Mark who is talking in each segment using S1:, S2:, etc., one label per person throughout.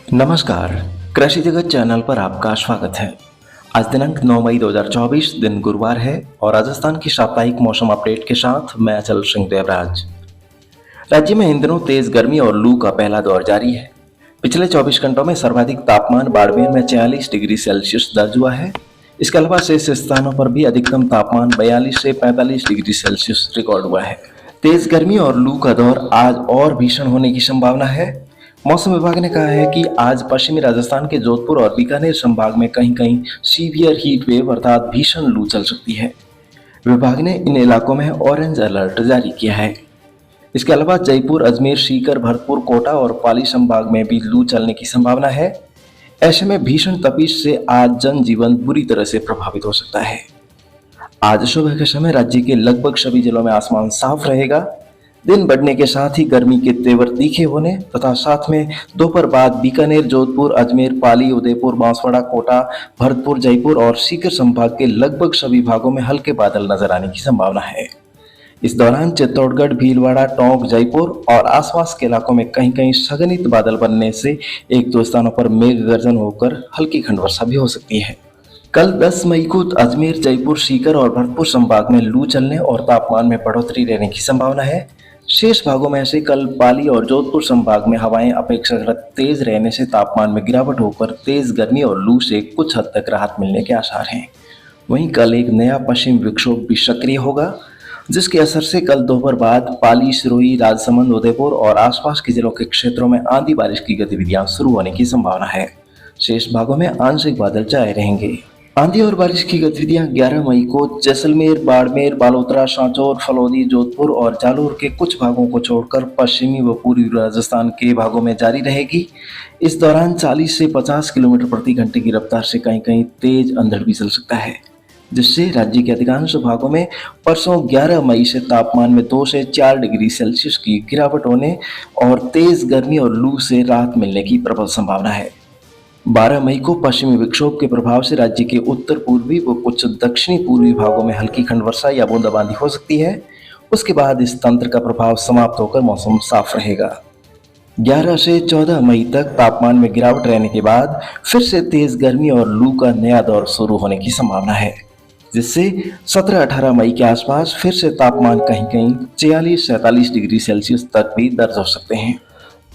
S1: नमस्कार, कृषि जगत चैनल पर आपका स्वागत है। आज दिनांक 9 मई 2024 दिन गुरुवार है और राजस्थान की साप्ताहिक मौसम अपडेट के साथ मैं अचल सिंह देवराज। राज्य में इन दिनों तेज गर्मी और लू का पहला दौर जारी है। पिछले 24 घंटों में सर्वाधिक तापमान बाड़मेर में 46 डिग्री सेल्सियस दर्ज हुआ है। इसके अलावा शेष स्थानों पर भी अधिकतम तापमान 42 से 45 डिग्री सेल्सियस रिकॉर्ड हुआ है। तेज गर्मी और लू का दौर आज और भीषण होने की संभावना है। मौसम विभाग ने कहा है कि आज पश्चिमी राजस्थान के जोधपुर और बीकानेर संभाग में कहीं कहीं सीवियर हीट वेव अर्थात भीषण लू चल सकती है। विभाग ने इन इलाकों में ऑरेंज अलर्ट जारी किया है। इसके अलावा जयपुर, अजमेर, सीकर, भरतपुर, कोटा और पाली संभाग में भी लू चलने की संभावना है। ऐसे में भीषण तपिश से आज जनजीवन बुरी तरह से प्रभावित हो सकता है। आज सुबह के समय राज्य के लगभग सभी जिलों में आसमान साफ रहेगा। दिन बढ़ने के साथ ही गर्मी के तेवर तीखे होने तथा साथ में दोपहर बाद बीकानेर, जोधपुर, अजमेर, पाली, उदयपुर, बांसवाड़ा, कोटा, भरतपुर, जयपुर और सीकर संभाग के लगभग सभी भागों में हल्के बादल नजर आने की संभावना है। इस दौरान चित्तौड़गढ़, भीलवाड़ा, टोंक, जयपुर और आसपास के इलाकों में कहीं कहीं संघनित बादल बनने से एक दो स्थानों पर मेघ गर्जन होकर हल्की खंड वर्षा भी हो सकती है। कल 10 मई को अजमेर, जयपुर, सीकर और भरतपुर संभाग में लू चलने और तापमान में बढ़ोतरी रहने की संभावना है। शेष भागों में से कल पाली और जोधपुर संभाग में हवाएं अपेक्षाकृत तेज रहने से तापमान में गिरावट होकर तेज गर्मी और लू से कुछ हद तक राहत मिलने के आसार हैं। वहीं कल एक नया पश्चिम विक्षोभ भी सक्रिय होगा, जिसके असर से कल दोपहर बाद पाली, सिरोही, राजसमंद, उदयपुर और आसपास के जिलों के क्षेत्रों में आंधी बारिश की गतिविधियां शुरू होने की संभावना है। शेष भागों में आंशिक बादल छाए रहेंगे। आंधी और बारिश की गतिविधियां 11 मई को जैसलमेर, बाड़मेर, बालोतरा, सांचौर, फलौदी, जोधपुर और जालोर के कुछ भागों को छोड़कर पश्चिमी व पूर्वी राजस्थान के भागों में जारी रहेगी। इस दौरान 40 से 50 किलोमीटर प्रति घंटे की रफ्तार से कहीं कहीं तेज अंधड़ भी चल सकता है, जिससे राज्य के अधिकांश भागों में परसों 11 मई से तापमान में 2 से 4 डिग्री सेल्सियस की गिरावट होने और तेज गर्मी और लू से राहत मिलने की प्रबल संभावना है। 12 मई को पश्चिमी विक्षोभ के प्रभाव से राज्य के उत्तर पूर्वी व कुछ दक्षिणी पूर्वी भागों में हल्की खंड वर्षा या बूंदाबांदी हो सकती है। उसके बाद इस तंत्र का प्रभाव समाप्त होकर मौसम साफ रहेगा। 11 से 14 मई तक तापमान में गिरावट रहने के बाद फिर से तेज गर्मी और लू का नया दौर शुरू होने की संभावना है, जिससे 17-18 मई के आसपास फिर से तापमान कहीं कहीं 46-47 डिग्री सेल्सियस तक भी दर्ज हो सकते हैं।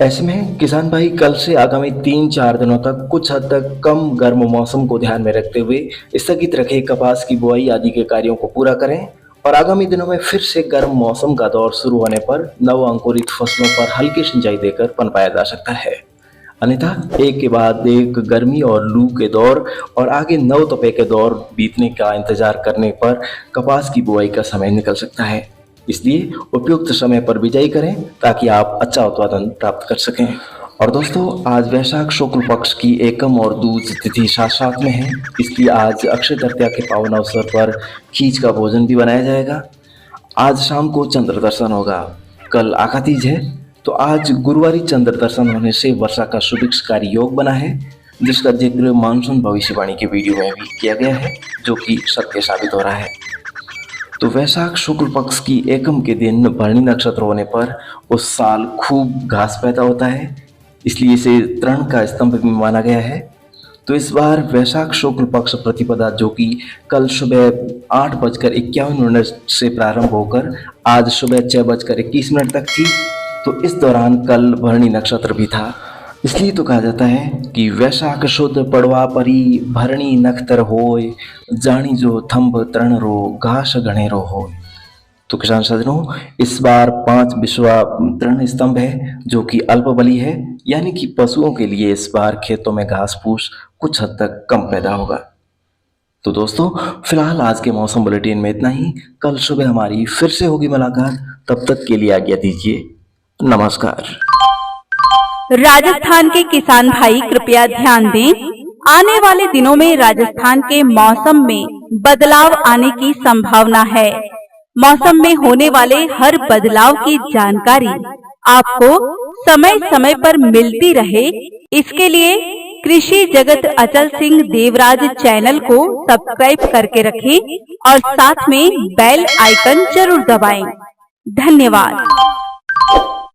S1: ऐसे में किसान भाई कल से आगामी 3-4 दिनों तक कुछ हद तक कम गर्म मौसम को ध्यान में रखते हुए स्थगित रखे कपास की बुआई आदि के कार्यों को पूरा करें और आगामी दिनों में फिर से गर्म मौसम का दौर शुरू होने पर नव अंकुरित फसलों पर हल्की सिंचाई देकर पनपाया जा सकता है। अन्यथा एक के बाद एक गर्मी और लू के दौर और आगे नव तपे के दौर बीतने का इंतजार करने पर कपास की बुआई का समय निकल सकता है। इसलिए उपयुक्त समय पर बिजाई करें ताकि आप अच्छा उत्पादन प्राप्त कर सकें। और दोस्तों, आज वैशाख शुक्ल पक्ष की एकम और दूज तिथि साथ साथ में है, इसलिए आज अक्षय तृतीया के पावन अवसर पर खींच का भोजन भी बनाया जाएगा। आज शाम को चंद्र दर्शन होगा। कल आखा तीज है, तो आज गुरुवारी चंद्र दर्शन होने से वर्षा का शुभिक्षकारी योग बना है, जिसका जिक्र मानसून भविष्यवाणी के वीडियो में भी किया गया है, जो कि सत्य साबित हो रहा है। तो वैशाख शुक्ल पक्ष की एकम के दिन भरणी नक्षत्र होने पर उस साल खूब घास पैदा होता है, इसलिए इसे तृण का स्तंभ भी माना गया है। तो इस बार वैशाख शुक्ल पक्ष प्रतिपदा, जो कि कल सुबह 8:51 से प्रारंभ होकर आज सुबह 6:21 तक थी, तो इस दौरान कल भरणी नक्षत्र भी था। इसलिए तो कहा जाता है कि वैशाख शुद्ध पड़वा परी भरणी नक्षत्र होय, जानी जो थंब तृण रो घास गणेरो होय। तो किसान सज्जनों, इस बार 5 बिस्वा तृण स्तंभ है, जो कि अल्प बली है, यानी कि पशुओं के लिए इस बार खेतों में घास फूस कुछ हद तक कम पैदा होगा। तो दोस्तों, फिलहाल आज के मौसम बुलेटिन में इतना ही। कल सुबह हमारी फिर से होगी मुलाकात, तब तक के लिए आज्ञा दीजिए। नमस्कार।
S2: राजस्थान के किसान भाई कृपया ध्यान दें, आने वाले दिनों में राजस्थान के मौसम में बदलाव आने की संभावना है। मौसम में होने वाले हर बदलाव की जानकारी आपको समय समय पर मिलती रहे, इसके लिए कृषि जगत अचल सिंह देवराज चैनल को सब्सक्राइब करके रखें और साथ में बेल आइकन जरूर दबाएं। धन्यवाद।